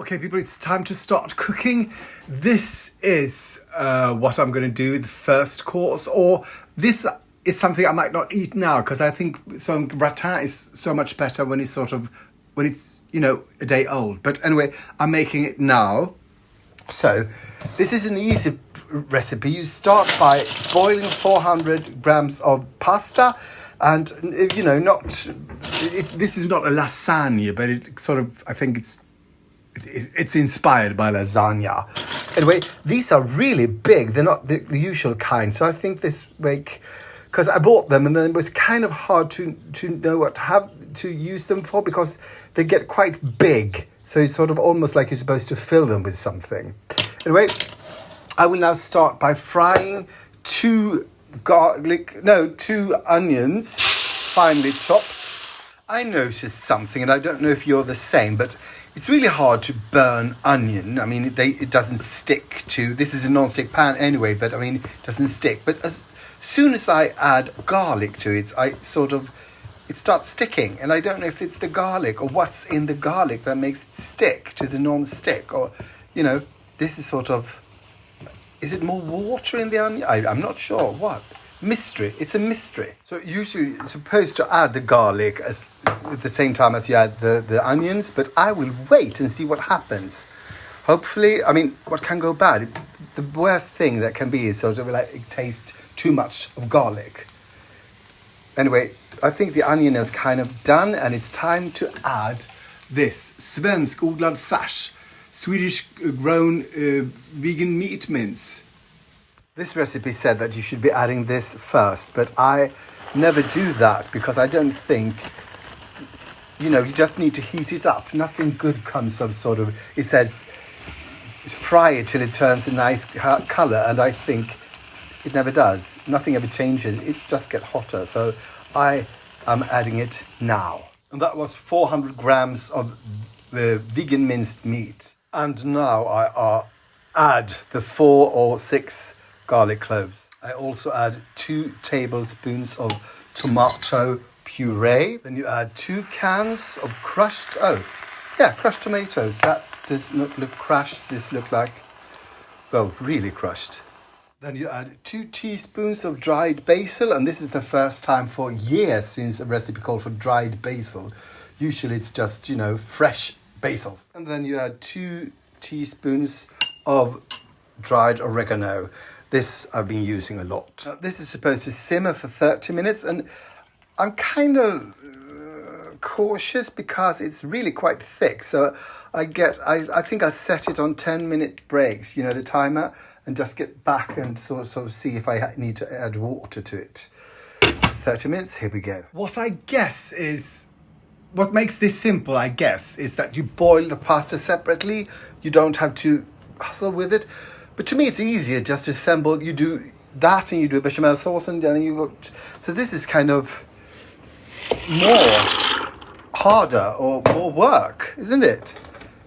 Okay, people, it's time to start cooking. This is what I'm going to do, the first course, or this is something I might not eat now because I think some gratin is so much better when it's a day old. But anyway, I'm making it now. So this is an easy recipe. You start by boiling 400 grams of pasta, and this is not a lasagna, but I think it's inspired by lasagna. Anyway, these are really big. They're not the usual kind. So I think this week, because I bought them and then it was kind of hard to know what to use them for because they get quite big. So it's sort of almost like you're supposed to fill them with something. Anyway, I will now start by frying two onions, finely chopped. I noticed something, and I don't know if you're the same, but it's really hard to burn onion. I mean, it doesn't stick to... This is a non-stick pan anyway, but I mean, it doesn't stick. But as soon as I add garlic to it, it starts sticking. And I don't know if it's the garlic or what's in the garlic that makes it stick to the non-stick. Or, this is sort of... Is it more water in the onion? I'm not sure. What? Mystery. It's a mystery. So usually you're supposed to add the garlic at the same time as you add the onions, but I will wait and see what happens. Hopefully, I mean, what can go bad? The worst thing that can be is sort of like it tastes too much of garlic. Anyway, I think the onion is kind of done, and it's time to add this svenskodlad färs, Swedish grown vegan meat mince. This recipe said that you should be adding this first, but I never do that because I don't think, you just need to heat it up. Nothing good comes of it says fry it till it turns a nice color, and I think it never does. Nothing ever changes. It just gets hotter. So I am adding it now. And that was 400 grams of vegan minced meat. And now I add the 4 or 6 garlic cloves. I also add 2 tablespoons of tomato puree. Then you add 2 cans of crushed tomatoes. That does not look crushed. This looks like, really crushed. Then you add 2 teaspoons of dried basil, and this is the first time for years since a recipe called for dried basil. Usually it's just, fresh basil. And then you add 2 teaspoons of dried oregano. This I've been using a lot. This is supposed to simmer for 30 minutes, and I'm kind of cautious because it's really quite thick. So I think I set it on 10-minute breaks, the timer, and just get back and sort of see if I need to add water to it. 30 minutes, here we go. What makes this simple, I guess, is that you boil the pasta separately. You don't have to hustle with it. But to me, it's easier just to assemble. You do that and you do a bechamelsås, and then so this is kind of more harder or more work, isn't it?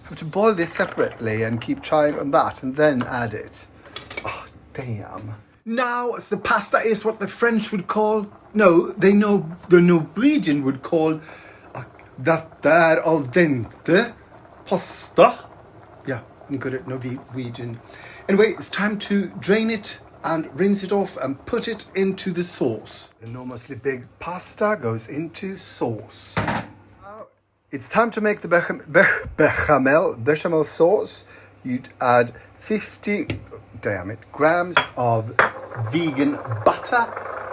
You have to boil this separately and keep trying on that and then add it. Oh, damn. Now, as the pasta is what the French would call... the Norwegian would call... that al dente pasta. Yeah, I'm good at Norwegian. Anyway, it's time to drain it and rinse it off and put it into the sauce. Enormously big pasta goes into sauce. Now, it's time to make the bechamel sauce. You'd add 50 grams of vegan butter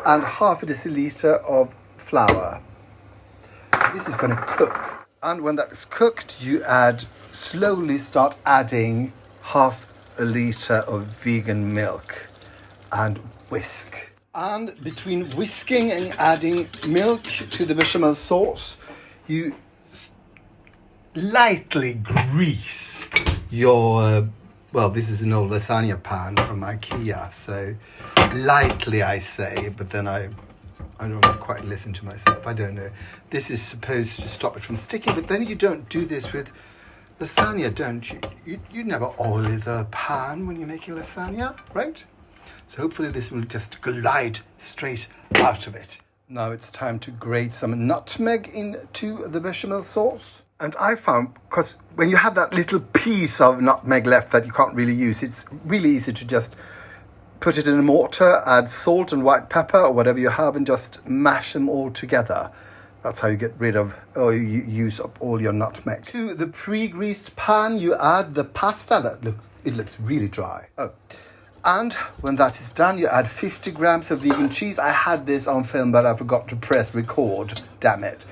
and half a deciliter of flour. This is going to cook. And when that's cooked, you slowly start adding half a litre of vegan milk and whisk. And between whisking and adding milk to the bechamel sauce, you lightly grease your, this is an old lasagna pan from IKEA, so lightly I say, but then I don't quite listen to myself. I don't know. This is supposed to stop it from sticking, but then you don't do this with lasagna, don't you? You never oil the pan when you're making lasagna, right? So hopefully this will just glide straight out of it. Now it's time to grate some nutmeg into the bechamel sauce. And I found, because when you have that little piece of nutmeg left that you can't really use, it's really easy to just put it in a mortar, add salt and white pepper or whatever you have, and just mash them all together. That's how you get rid of, or you use up all your nutmeg. To the pre-greased pan, you add the pasta. It looks really dry. Oh, and when that is done, you add 50 grams of vegan cheese. I had this on film, but I forgot to press record. Damn it!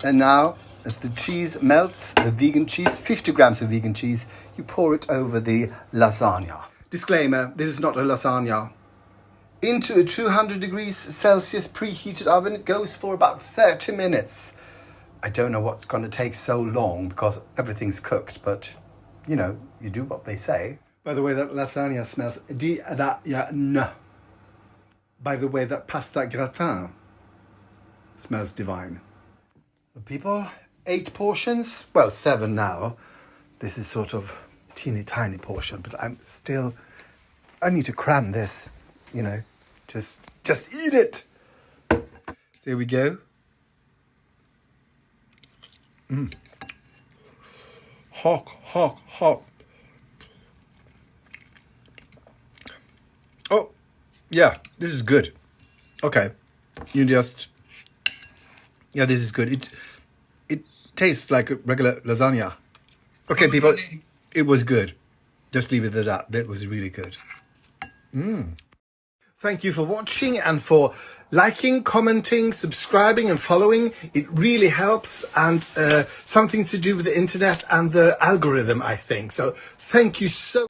And now, as the cheese melts, the vegan cheese, 50 grams of vegan cheese, you pour it over the lasagna. Disclaimer: this is not a lasagna. Into a 200 degrees Celsius preheated oven. It goes for about 30 minutes. I don't know what's going to take so long because everything's cooked, but you know, you do what they say. By the way, that lasagna smells By the way, that pasta gratin smells divine. The people, 8 portions, well, 7 now. This is sort of a teeny tiny portion, but I need to cram this. You know, just eat it. So here we go. Hot. Oh, yeah, this is good. Okay, this is good. It tastes like a regular lasagna. Okay, people, it was good. Just leave it at that. That was really good. Thank you for watching and for liking, commenting, subscribing and following. It really helps, and something to do with the internet and the algorithm, I think. So thank you so